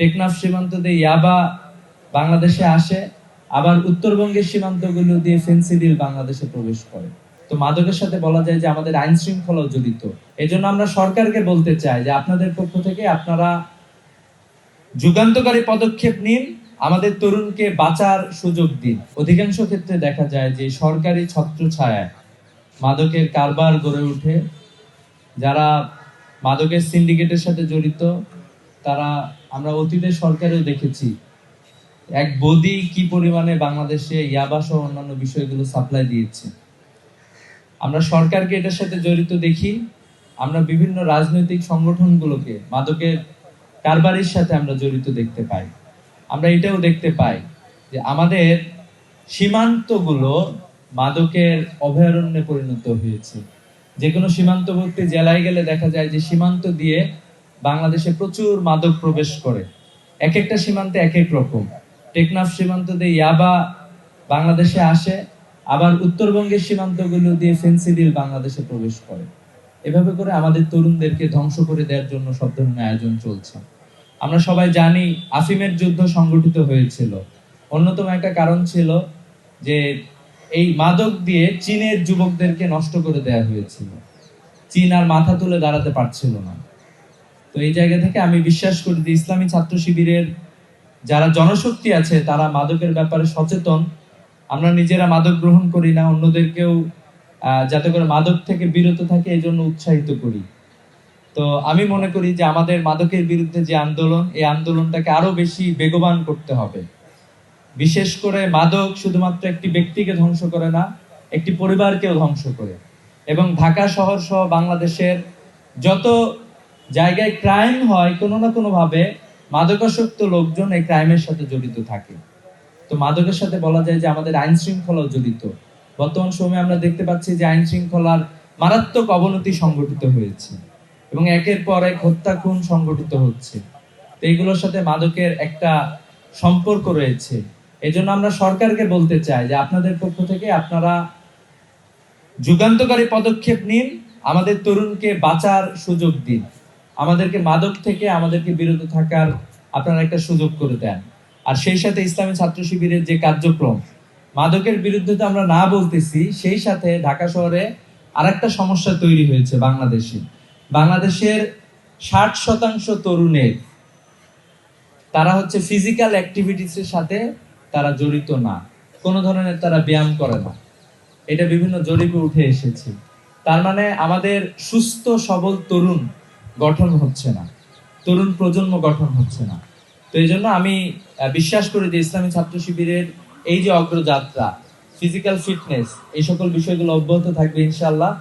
টেকনাফ সীমান্ত দিয়ে ইয়াবা বাংলাদেশে আসে, আবার উত্তরবঙ্গের সীমান্তগুলো দিয়ে ফেন্সিডিল বাংলাদেশে প্রবেশ করে। তো মাদকের সাথে বলা যায় যে আমাদের আইন শৃঙ্খলাও জড়িত। এজন্য আমরা সরকারকে বলতে চাই যে আপনাদের পক্ষ থেকে আপনারা যুগান্তকারী পদক্ষেপ নিন, আমাদের তরুণকে বাঁচার সুযোগ দিন। অধিকাংশ ক্ষেত্রে দেখা যায় যে সরকারি ছত্রছায়ায় মাদকের কারবার গড়ে ওঠে। যারা মাদকের সিন্ডিকেটের সাথে জড়িত তারা আমরা অতীতে সরকারেও দেখেছি এক বদি কি পরিমাণে বাংলাদেশে ইয়াবা সহ অন্যান্য বিষয়গুলো সাপ্লাই দিয়েছে। আমরা সরকারকে এটার সাথে জড়িত দেখি, আমরা বিভিন্ন রাজনৈতিক সংগঠনগুলোকে মাদকের কারবারির সাথে আমরা জড়িত দেখতে পাই। আমরা এটাও দেখতে পাই যে আমাদের সীমান্তগুলো মাদকের অভয়ারণ্যে পরিণত হয়েছে। যে কোনো সীমান্তবর্তী জেলায় গেলে দেখা যায় যে সীমান্ত দিয়ে বাংলাদেশে প্রচুর মাদক প্রবেশ করে। এক একটা সীমান্তে এক এক রকম। টেকনাফ সীমান্ত দিয়ে ইয়াবা বাংলাদেশে আসে, আবার উত্তরবঙ্গের সীমান্তগুলো দিয়ে ফেন্সিডিল বাংলাদেশে প্রবেশ করে। এভাবে করে আমাদের তরুণদেরকে ধ্বংস করে দেওয়ার জন্য সব ধরনের আয়োজন চলছে। আমরা সবাই জানি আফিমের যুদ্ধ সংগঠিত হয়েছিল। অন্যতম একটা কারণ ছিল যে এই মাদক দিয়ে চীনের যুবকদেরকে নষ্ট করে দেওয়া হয়েছিল। চীন আর মাথা তুলে দাঁড়াতে পারছিল না। তো এই জায়গা থেকে আমি বিশ্বাস করি যে ইসলামী ছাত্র শিবিরের যারা জনশক্তি আছে তারা মাদকের ব্যাপারে সচেতন। আমরা নিজেরা মাদক গ্রহণ করি না, অন্যদেরকেও যাতে করে মাদক থেকে বিরত থাকে এই জন্য উৎসাহিত করি। তো আমি মনে করি যে আমাদের মাদকের বিরুদ্ধে যে আন্দোলন, এই আন্দোলনটাকে আরো বেশি বেগবান করতে হবে। বিশেষ করে মাদক শুধুমাত্র একটি ব্যক্তিকে ধ্বংস করে না, একটি পরিবারকেও ধ্বংস করে। এবং ঢাকা শহর সহ বাংলাদেশের যত জায়গায় ক্রাইম হয় কোনো না কোনো ভাবে মাদকাসক্ত লোকজন এই ক্রাইমের সাথে জড়িত থাকে। তো মাদকের সাথে বলা যায় যে আমাদের আইন শৃঙ্খলাও জড়িত। বর্তমান সময়ে আমরা দেখতে পাচ্ছি যে আইন শৃঙ্খলার মারাত্মক অবনতি সংঘটিত হয়েছে এবং একের পর এক হত্যা খুন সংঘটিত হচ্ছে। তো এইগুলোর সাথে মাদকের একটা সম্পর্ক রয়েছে। এজন্য আমরা সরকারকে বলতে চাই যে আপনাদের পক্ষ থেকে আপনারা যুগান্তকারী পদক্ষেপ নিন, আমাদের তরুণকে বাঁচার সুযোগ দিন, আমাদেরকে মাদক থেকে আমাদেরকে বিরত থাকার আপনারা একটা সুযোগ করে দেন। আর সেই সাথে ইসলামী ছাত্র শিবিরের যে কার্যক্রম, মাদকের বিরুদ্ধে তো আমরা না বলতেছি, সেই সাথে ঢাকা শহরে আরেকটা সমস্যা তৈরি হয়েছে। বাংলাদেশের 60% তরুণের তারা হচ্ছে ফিজিক্যাল অ্যাক্টিভিটিসের সাথে তারা জড়িত না, কোনো ধরনের তারা ব্যায়াম করে না। এটা বিভিন্ন জরিপে উঠে এসেছে। তার মানে আমাদের সুস্থ সবল তরুণ গঠন হচ্ছে না, তরুণ প্রজন্ম গঠন হচ্ছে না। তো এই জন্য আমি বিশ্বাস করি যে ইসলামী ছাত্র শিবিরের এই যে অগ্রযাত্রা, ফিজিক্যাল ফিটনেস, এই সকল বিষয়গুলো অব্যাহত থাকবে ইনশাআল্লাহ।